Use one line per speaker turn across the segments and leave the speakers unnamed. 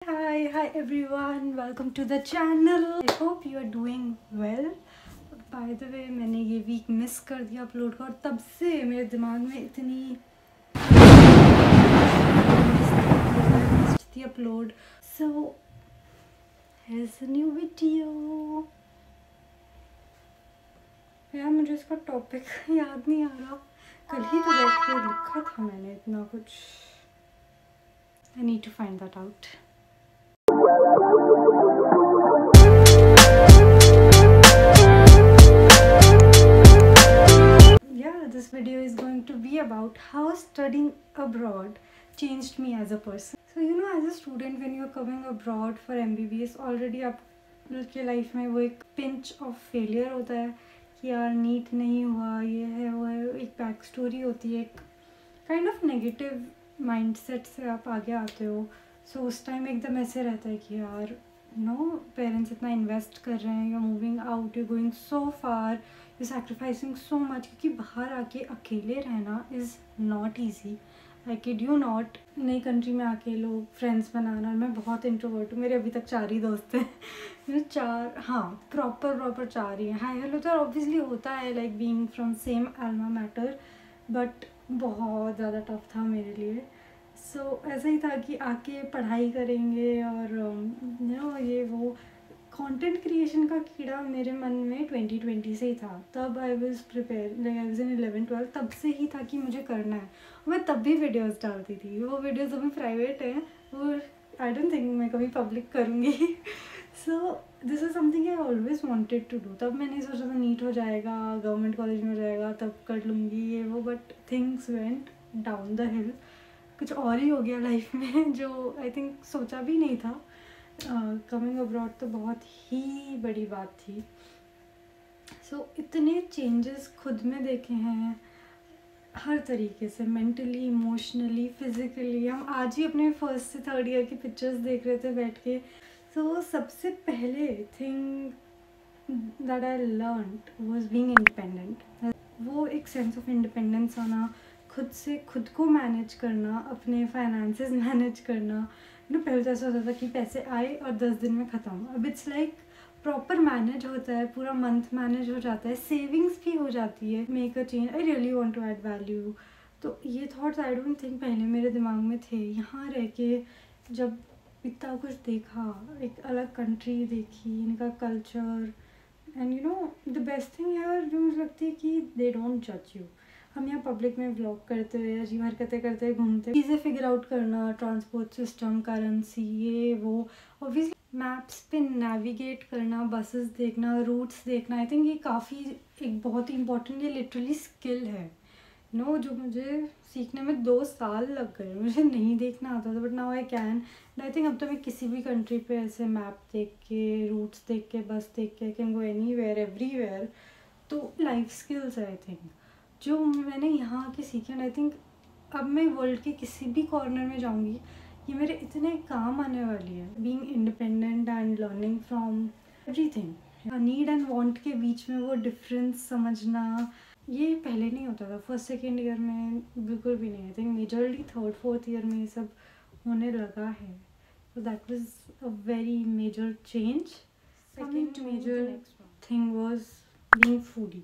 Hi everyone, welcome to the channel. I hope you are doing well. By the way, मैंने ये week miss कर दिया upload का और तब से मेरे दिमाग में इतनी थी upload. So here's a new video. यार मुझे इसका टॉपिक याद नहीं आ रहा. कल ही तो बैठ के लिखा था मैंने इतना कुछ. I need to find that out. This video is going to be about how studying abroad changed me as a person. So as a student, when you're coming abroad for MBBS, already आपके life में वो एक pinch of failure होता है कि यार NEET नहीं हुआ, ये है वो है, एक बैक स्टोरी होती है, एक काइंड ऑफ नेगेटिव माइंडसेट से आप आगे आते हो. सो उस टाइम एकदम ऐसे रहता है कि यार पेरेंट्स इतना इन्वेस्ट कर रहे हैं, you moving out, you going so far, you sacrificing so much. क्योंकि बाहर आके अकेले रहना is not easy. I kid you not. नई कंट्री में आके लोग फ्रेंड्स बनाना. मैं बहुत इंट्रोवर्ट हूँ. मेरे अभी तक 4 ही दोस्त हैं. 4, हाँ, प्रॉपर 4 ही हैं. हाई हेलो तो ऑब्वियसली होता है, like being from same alma mater, but बहुत ज़्यादा टफ था मेरे लिए. सो ऐसा ही था कि आके पढ़ाई करेंगे और ये वो कंटेंट क्रिएशन का कीड़ा मेरे मन में 2020 से ही था. तब I was prepare, like I was in 11-12, तब से ही था कि मुझे करना है. मैं तब भी वीडियोस डालती थी. वो वीडियोस अभी प्राइवेट हैं, वो आई डोंट थिंक मैं कभी पब्लिक करूँगी. So this is something I always wanted to do. तब मैंने सोचा था नीट हो जाएगा, गवर्नमेंट कॉलेज में हो जाएगा, तब कर लूँगी ये वो. But things went down the हिल. कुछ और ही हो गया लाइफ में जो आई थिंक सोचा भी नहीं था. कमिंग अब्रॉड तो बहुत ही बड़ी बात थी. सो इतने चेंजेस खुद में देखे हैं हर तरीके से, मेंटली, इमोशनली, फिज़िकली. हम आज ही अपने 1st से 3rd ईयर की पिक्चर्स देख रहे थे बैठ के. सो सबसे पहले thing that I learned was being independent. वो एक सेंस ऑफ इंडिपेंडेंस आना, खुद से खुद को मैनेज करना, अपने फाइनेंसेस मैनेज करना. पहले तो ऐसा होता था कि पैसे आए और 10 दिन में ख़त्म. अब इट्स लाइक प्रॉपर मैनेज होता है, पूरा मंथ मैनेज हो जाता है, सेविंग्स भी हो जाती है. Make a change, I really want to add value. तो ये थॉट्स आई डोंट थिंक पहले मेरे दिमाग में थे. यहाँ रह के जब इतना कुछ देखा, एक अलग कंट्री देखी, इनका culture, and the best thing यार जो मुझे लगती है कि दे डोंट जज यू. हम यहाँ पब्लिक में व्लॉग करते हुए, अजीब हरकतें करते हुए घूमते, चीज़ें फिगर आउट करना, ट्रांसपोर्ट सिस्टम, करेंसी, ये वो, ऑब्वियसली मैप्स पे नेविगेट करना, बसेस देखना, रूट्स देखना. आई थिंक ये काफ़ी एक बहुत ही इंपॉर्टेंट, ये लिटरली स्किल है जो मुझे सीखने में 2 साल लग गए. मुझे नहीं देखना आता था, but now I can. I think अब तो मैं किसी भी कंट्री पे ऐसे मैप देख के, रूट्स देख के, बस देख के, I can go anywhere, everywhere. तो लाइफ स्किल्स है आई थिंक जो मैंने यहाँ आके सीखे. एंड आई थिंक अब मैं वर्ल्ड के किसी भी कॉर्नर में जाऊँगी, ये मेरे इतने काम आने वाली है. Being independent and learning from everything. Need and want के बीच में वो डिफरेंस समझना, ये पहले नहीं होता था. 1st-2nd ईयर में बिल्कुल भी नहीं. I think majorly 3rd-4th year में ये सब होने लगा है. So that was a very major change. Second major thing was being foodie.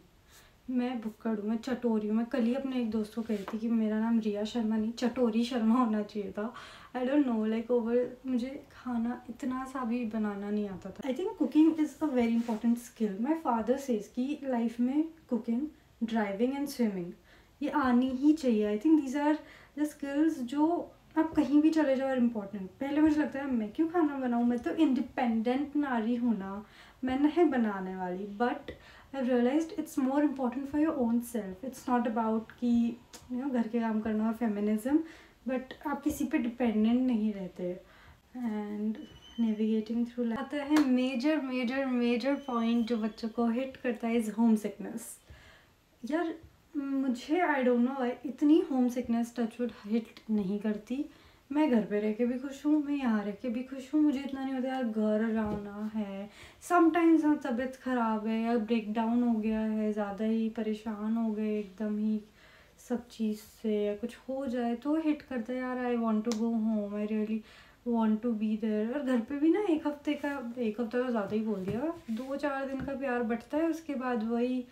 मैं भुक्कड़ हूँ, मैं चटोरी हूँ. मैं कल ही अपने एक दोस्त को कही थी कि मेरा नाम रिया शर्मा नहीं, चटोरी शर्मा होना चाहिए था. I don't know, like over मुझे खाना इतना सा भी बनाना नहीं आता था. I think cooking is a very important skill. My father says कि लाइफ में कुकिंग, ड्राइविंग एंड स्विमिंग ये आनी ही चाहिए. I think these are the skills जो आप कहीं भी चले जाओ, इम्पॉर्टेंट. पहले मुझे लगता है मैं क्यों खाना बनाऊँ, मैं तो इंडिपेंडेंट नारी हूँ ना, मैं नहीं बनाने वाली. But I've realized it's more important for your own self. It's not about कि घर के काम करना और फेमिनिज्म, बट आप किसी पे डिपेंडेंट नहीं रहते. एंड नेविगेटिंग थ्रू लाइफ आता है मेजर पॉइंट जो बच्चों को हिट करता है, इज़ होम सिकनेस. यार मुझे आई डोंट नो इतनी होम सिकनेस टचवुड हिट नहीं करती. मैं घर पे रह के भी खुश हूँ, मैं यहाँ रह के भी खुश हूँ. मुझे इतना नहीं होता यार घर जाना है. समटाइम्स हाँ तबीयत ख़राब है या ब्रेक डाउन हो गया है, ज़्यादा ही परेशान हो गए एकदम ही सब चीज़ से, या कुछ हो जाए तो हिट करता है यार I want to go home, I really. want to be there। और घर पे भी ना एक हफ्ता तो ज़्यादा ही बोल दिया, 2-4 दिन का प्यार बटता है, उसके बाद वही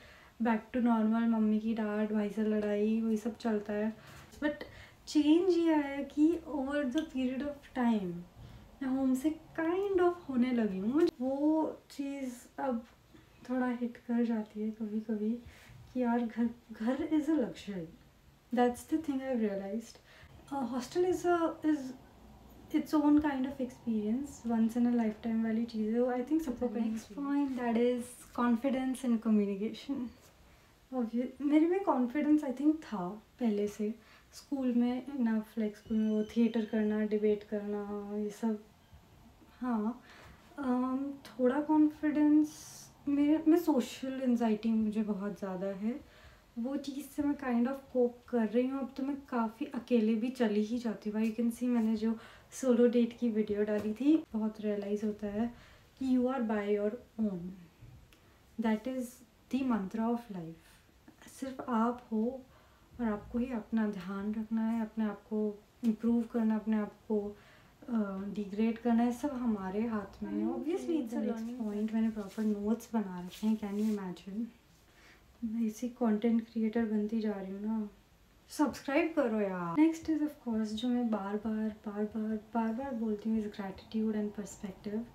बैक टू नॉर्मल, मम्मी की डांट, भाई से लड़ाई, वही सब चलता है। बट चेंज ये आया कि over the period of time मैं होम से काइंड ऑफ होने लगी हूँ। वो चीज़ अब थोड़ा हिट कर जाती है कभी कभी कि यार घर is a luxury. That's the thing I realized. Hostel is its own kind of experience, once in a lifetime वाली चीज़ है। I think सबको next point, that is confidence and communication। मेरे में कॉन्फिडेंस आई थिंक था पहले से, school में enough, like school में वो थिएटर करना, डिबेट करना, ये सब। हाँ, थोड़ा कॉन्फिडेंस मैं सोशल एंजाइटी मुझे बहुत ज़्यादा है, वो चीज़ से मैं काइंड ऑफ कोप कर रही हूँ। अब तो मैं काफ़ी अकेले भी चली ही जाती हूँ। यू कैन सी, मैंने जो सोलो डेट की वीडियो डाली थी, बहुत रियलाइज़ होता है कि you are by your own. That is the mantra of life. सिर्फ आप हो और आपको ही अपना ध्यान रखना है, अपने आप को इम्प्रूव करना, अपने आप को डिग्रेड करना है, सब हमारे हाथ में है। Obviously it's a learning point. मैंने प्रॉपर नोट्स बना रखे हैं, कैन यू इमेजिन। मैं इसी कंटेंट क्रिएटर बनती जा रही हूँ ना। सब्सक्राइब करो यार। नेक्स्ट इज़ ऑफ कोर्स, जो मैं बार बार बोलती हूँ, इज़ ग्रैटिट्यूड एंड पर्सपेक्टिव।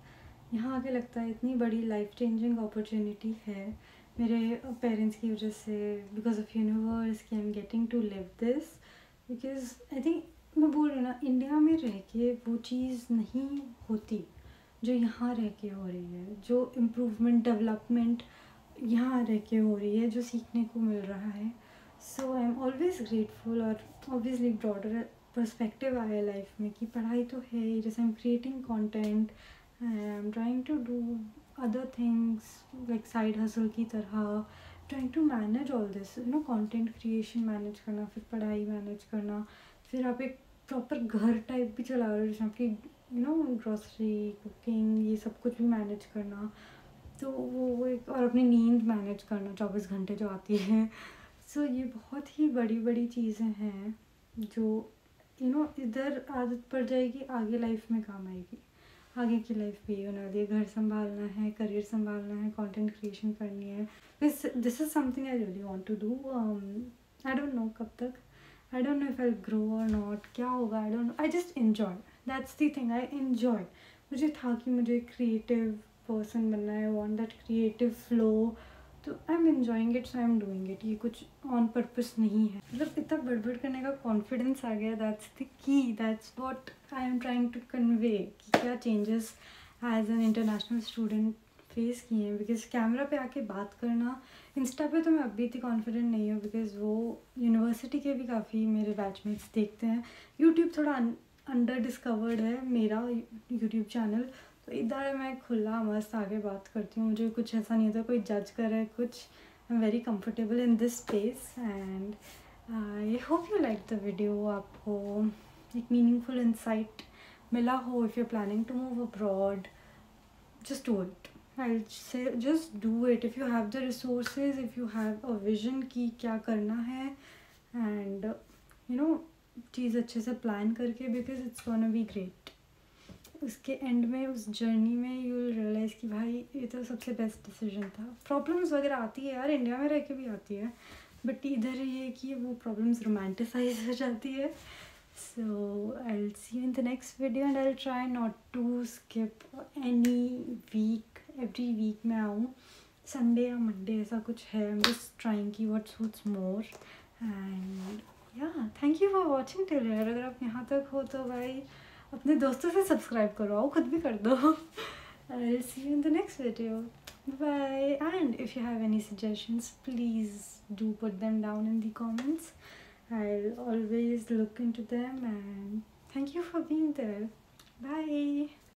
यहाँ आके लगता है इतनी बड़ी लाइफ चेंजिंग अपॉर्चुनिटी है मेरे पेरेंट्स की वजह से, बिकॉज ऑफ यूनिवर्स, कि I am getting to live this. Because I think, मैं बोल रही हूँ ना, इंडिया में रह के वो चीज़ नहीं होती जो यहाँ रह के हो रही है, जो इम्प्रूवमेंट, डेवलपमेंट यहाँ रह के हो रही है, जो सीखने को मिल रहा है। So I am always grateful. और ऑब्वियसली ब्रॉडर पर्सपेक्टिव आया लाइफ में कि पढ़ाई तो है ही, जैसे I am creating content, I am trying to do other things like side hustle की तरह, trying to manage all this, you know, content creation manage करना, फिर पढ़ाई मैनेज करना, फिर आप एक प्रॉपर घर टाइप भी चला रहे हो, जैसे आपकी यू नो ग्रॉसरी, कुकिंग, ये सब कुछ भी मैनेज करना, तो वो एक, और अपनी नींद मैनेज करना 24 घंटे जो आती है। सो ये बहुत ही बड़ी बड़ी चीज़ें हैं जो यू नो इधर आदत पड़ जाएगी, आगे लाइफ में काम आएगी। आगे की लाइफ भी होने वाली है, घर संभालना है, करियर संभालना है, कंटेंट क्रिएशन करनी है। This is something I really want to do. I don't know कब तक, I don't know if I grow और नॉट, क्या होगा I don't know. I just enjoy, that's the thing, I enjoy. मुझे था कि मुझे क्रिएटिव पर्सन बनना है, वांट दैट क्रिएटिव फ्लो, तो I am enjoying it, so I am doing it. ये कुछ ऑन पर्पस नहीं है, मतलब इतना बड़बड़ करने का कॉन्फिडेंस आ गया। That's the key, that's what I am trying to convey, कि क्या changes as an international student face किए हैं। बिकॉज कैमरा पे आके बात करना, इंस्टा पे तो मैं अभी इतनी कॉन्फिडेंट नहीं हूँ, बिकॉज वो यूनिवर्सिटी के भी काफ़ी मेरे बैचमेट्स देखते हैं। यूट्यूब थोड़ा अंडर डिस्कवर्ड है मेरा यूट्यूब चैनल, तो इधर मैं खुला मस्त आगे बात करती हूँ, मुझे कुछ ऐसा नहीं होता कोई जज करे कुछ। I am very comfortable in this space and I hope you like the video. आपको एक मीनिंगफुल इंसाइट मिला हो। If you are planning to move abroad, just do it. I'll say just do it if you have the resources, if you have a vision कि क्या करना है, and you know चीज़ अच्छे से प्लान करके, because it's gonna be great। उसके and में, उस जर्नी में यू विल रियलाइज़ कि भाई ये तो सबसे बेस्ट डिसीजन था। प्रॉब्लम्स वगैरह आती है यार, इंडिया में रह के भी आती है, बट इधर ये कि वो प्रॉब्लम्स रोमांटिसाइज हो जाती है। So I'll see you in the next video and I'll try not to skip any week, every week मैं आऊँ Sunday या Monday, ऐसा कुछ है। I'm just trying कि what suits more and yeah, thank you for watching till here। अगर आप यहाँ तक हो तो भाई अपने दोस्तों से सब्सक्राइब करो, आओ खुद भी कर दो। I'll see you in the next video, bye। And if you have any suggestions, please do put them down in the comments। I'll always look into them and thank you for being there. Bye.